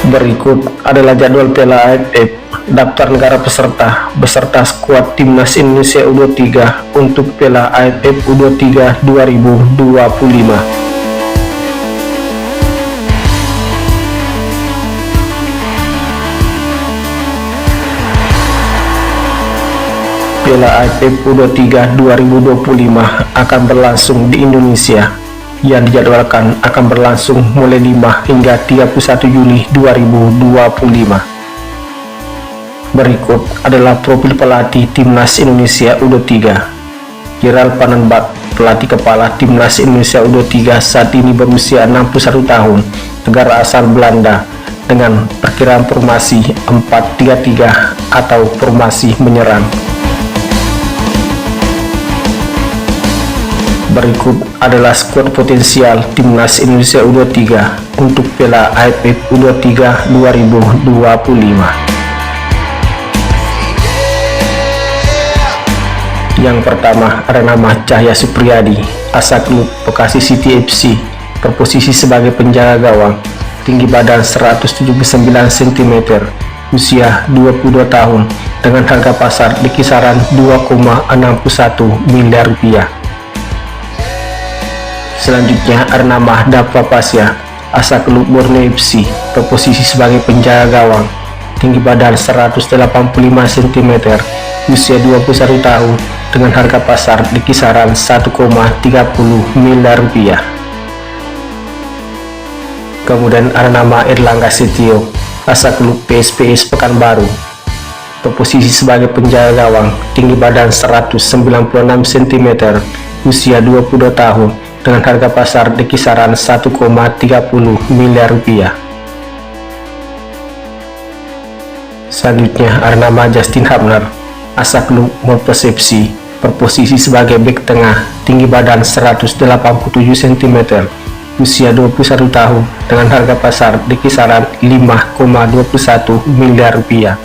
Berikut adalah jadwal Piala AFF, daftar negara peserta beserta skuad Timnas Indonesia U23 untuk Piala AFF U23 2025. Piala AFF U23 2025 akan berlangsung di Indonesia, yang dijadwalkan akan berlangsung mulai 5 hingga 31 Juli 2025. Berikut adalah profil pelatih Timnas Indonesia U23. Gerald Vandenbach, pelatih kepala Timnas Indonesia U23, saat ini berusia 61 tahun, negara asal Belanda, dengan perkiraan formasi 4-3-3 atau formasi menyerang. Berikut adalah skuad potensial Timnas Indonesia U23 untuk Piala AFF U23 2025. Yang pertama ada nama Cahya Supriyadi, asal klub Bekasi City FC, berposisi sebagai penjaga gawang, tinggi badan 179 cm, usia 22 tahun, dengan harga pasar di kisaran 2,61 miliar rupiah. Selanjutnya ada nama Dava Pasya, asal klub Borneo FC, berposisi sebagai penjaga gawang, tinggi badan 185 cm, usia 21 tahun, dengan harga pasar di kisaran 1,30 miliar rupiah. Kemudian ada nama Erlangga Setio, asal klub PSPS Pekanbaru, berposisi sebagai penjaga gawang, tinggi badan 196 cm, usia 22 tahun, dengan harga pasar di kisaran 1,30 miliar rupiah. Selanjutnya ada nama Justin Hubner, asal klub Mopes FC, berposisi sebagai bek tengah, tinggi badan 187 cm, usia 21 tahun, dengan harga pasar di kisaran 5,21 miliar rupiah.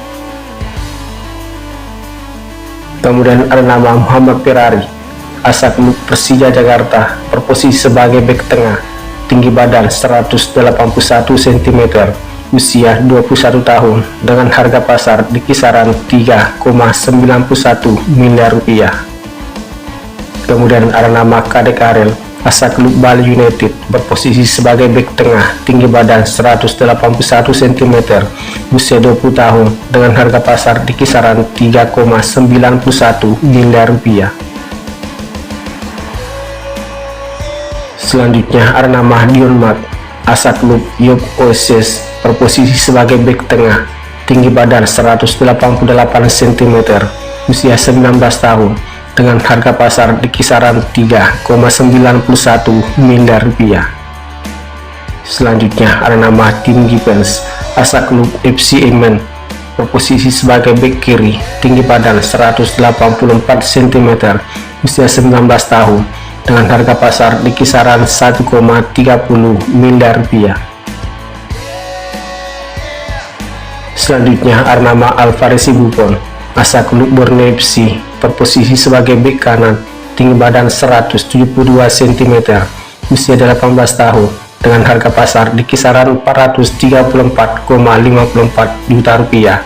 Kemudian ada nama Muhammad Ferrari, asal klub Persija Jakarta, berposisi sebagai bek tengah, tinggi badan 181 cm, usia 21 tahun, dengan harga pasar di kisaran 3,91 miliar rupiah. Kemudian ada nama Kadek Arel, asal klub Bali United, berposisi sebagai bek tengah, tinggi badan 181 cm, usia 20 tahun, dengan harga pasar di kisaran 3,91 miliar rupiah. Selanjutnya ada nama Dion Mat, asal klub Yob Oasis, berposisi sebagai bek tengah, tinggi badan 188 cm, usia 19 tahun, dengan harga pasar di kisaran 3,91 miliar rupiah. Selanjutnya ada nama Tim Gibbons, asal klub FC Emmen, berposisi sebagai bek kiri, tinggi badan 184 cm, usia 19 tahun, dengan harga pasar di kisaran 1,30 miliar rupiah. Selanjutnya ada nama Alvarez Buffon, asal klub Borneo FC, berposisi sebagai bek kanan, tinggi badan 172 cm, usia 18 tahun, dengan harga pasar di kisaran 434,54 juta rupiah.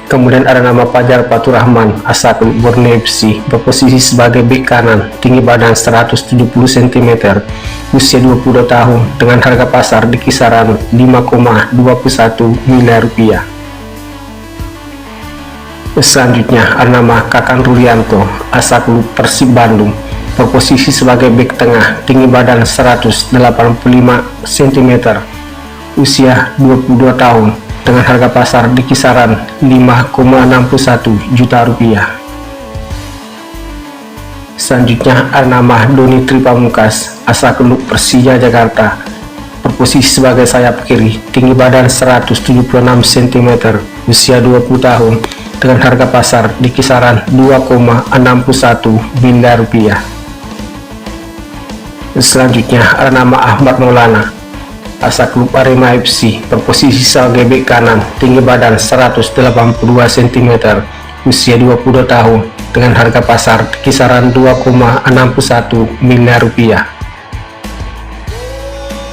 Kemudian ada nama Fajar Faturrahman, asal klub Borneo FC, berposisi sebagai bek kanan, tinggi badan 170 cm, usia 22 tahun, dengan harga pasar di kisaran 5,21 miliar rupiah. Selanjutnya ada nama Kakan Rulianto, asal klub Persib Bandung, berposisi sebagai bek tengah, tinggi badan 185 cm, usia 22 tahun, dengan harga pasar di kisaran 5,61 juta rupiah. Selanjutnya ada nama Doni Tripamungkas, asal klub Persija Jakarta, berposisi sebagai sayap kiri, tinggi badan 176 cm, usia 20 tahun, dengan harga pasar di kisaran 2,61 miliar rupiah. Selanjutnya ada nama Ahmad Maulana, asal klub Arema FC, berposisi sebagai bek kanan, tinggi badan 182 cm, usia 22 tahun, dengan harga pasar di kisaran 2,61 miliar rupiah.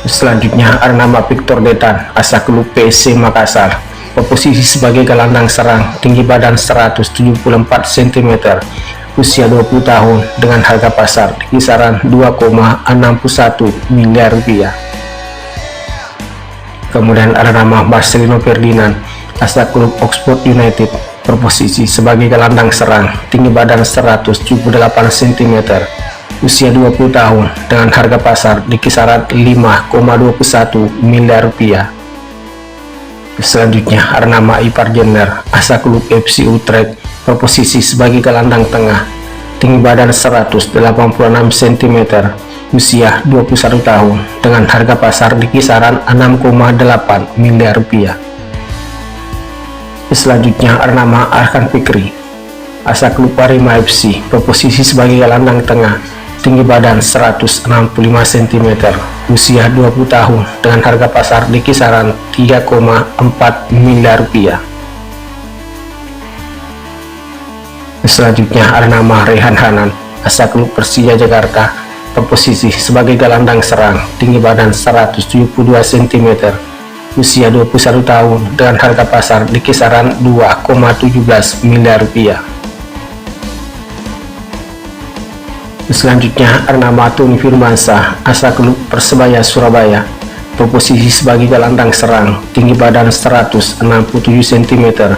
Selanjutnya ada nama Victor Detan, asal klub PSC Makassar, berposisi sebagai gelandang serang, tinggi badan 174 cm, usia 20 tahun, dengan harga pasar di kisaran 2,61 miliar rupiah. Kemudian ada nama Marcelino Ferdinand, asal klub Oxford United, berposisi sebagai gelandang serang, tinggi badan 178 cm, usia 20 tahun, dengan harga pasar di kisaran 5,21 miliar rupiah. Selanjutnya ada nama Ipar Jenner, asal klub FC Utrecht, berposisi sebagai gelandang tengah, tinggi badan 186 cm, usia 21 tahun, dengan harga pasar di kisaran 6,8 miliar rupiah. Selanjutnya ada nama Arkan Fikri, asal klub Arema FC, berposisi sebagai gelandang tengah, tinggi badan 165 cm, usia 20 tahun, dengan harga pasar di kisaran 3,4 miliar rupiah. Selanjutnya ada nama Rehan Hanan, asal klub Persija Jakarta, berposisi sebagai gelandang serang, tinggi badan 172 cm, usia 21 tahun, dengan harga pasar di kisaran 2,17 miliar rupiah. Selanjutnya ada nama Tony Firmansyah, asal klub Persebaya Surabaya, berposisi sebagai gelandang serang, tinggi badan 167 cm,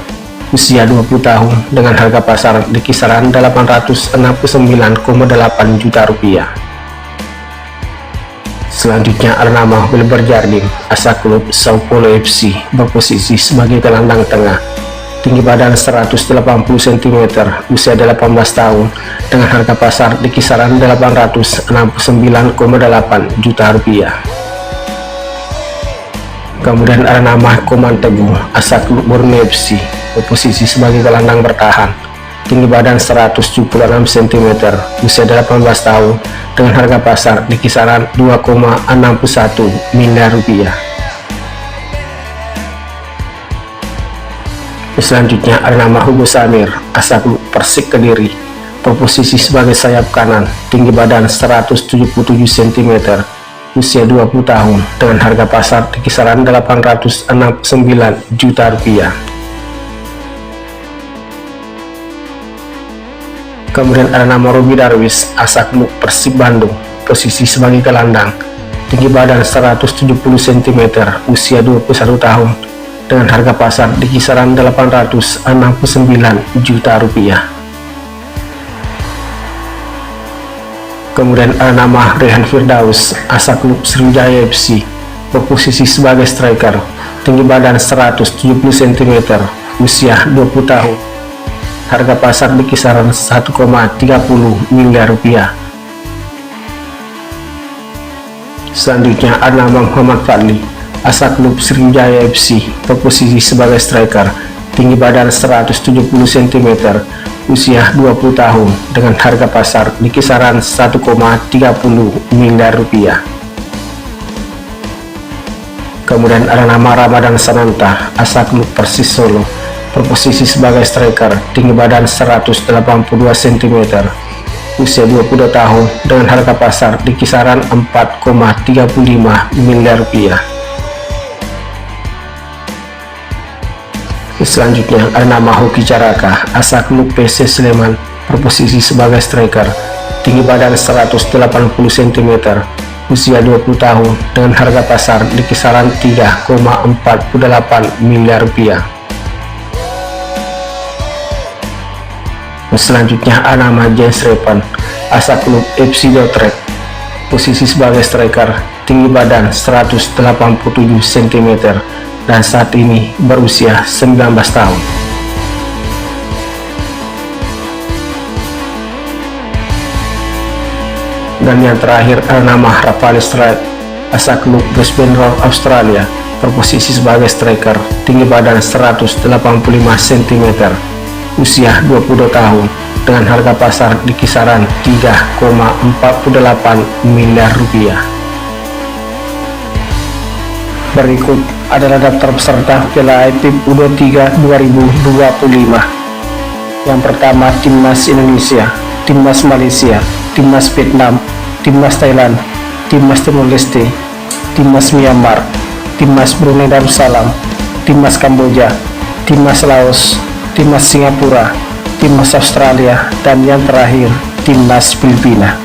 usia 20 tahun, dengan harga pasar di kisaran 869,8 juta rupiah. Selanjutnya ada nama Wilber Jardim, asal klub Sao Paulo FC, berposisi sebagai gelandang tengah, tinggi badan 180 cm, usia 18 tahun, dengan harga pasar di kisaran 869,8 juta rupiah. Kemudian ada nama Koman Teguh, asal klub Borneo FC, berposisi sebagai gelandang bertahan, tinggi badan 176 cm, usia 18 tahun, dengan harga pasar di kisaran 2,61 miliar rupiah. Selanjutnya ada nama Hugo Samir, asal klub Persik Kediri, berposisi sebagai sayap kanan, tinggi badan 177 cm, usia 20 tahun, dengan harga pasar di kisaran 869 juta rupiah. Kemudian ada nama Robi Darwis, asal klub Persib Bandung, posisi sebagai gelandang, tinggi badan 170 cm, usia 21 tahun, dengan harga pasar di kisaran 869 juta rupiah. Kemudian ada nama Rehan Firdaus, asal klub Sriwijaya FC, berposisi sebagai striker, tinggi badan 170 cm, usia 20 tahun, harga pasar di kisaran 1,30 miliar rupiah. Selanjutnya ada nama Muhammad Fadli, asal klub Sriwijaya FC, berposisi sebagai striker, tinggi badan 170 cm, usia 20 tahun, dengan harga pasar di kisaran 1,30 miliar rupiah. Kemudian ada nama Ramadan Sananta, asal klub Persis Solo, berposisi sebagai striker, tinggi badan 182 cm, usia 22 tahun, dengan harga pasar di kisaran 4,35 miliar rupiah. Selanjutnya ada nama Hoki Caraka, asal klub PC Sleman, berposisi sebagai striker, tinggi badan 180 cm, usia 20 tahun, dengan harga pasar di kisaran 3,48 miliar rupiah. Selanjutnya ada nama Jens Repan, asal klub FC Dordrecht, posisi sebagai striker, tinggi badan 187 cm, dan saat ini berusia 19 tahun. Dan yang terakhir ada nama Rafael Streit, asal klub Brisbane Roar Australia, berposisi sebagai striker, tinggi badan 185 cm, usia 22 tahun, dengan harga pasar di kisaran 3,48 miliar rupiah. Berikut adalah daftar peserta Piala AFF U23 2025. Yang pertama Timnas Indonesia, Timnas Malaysia, Timnas Vietnam, Timnas Thailand, Timnas Timor Leste, Timnas Myanmar, Timnas Brunei Darussalam, Timnas Kamboja, Timnas Laos, Timnas Singapura, Timnas Australia, dan yang terakhir Timnas Filipina.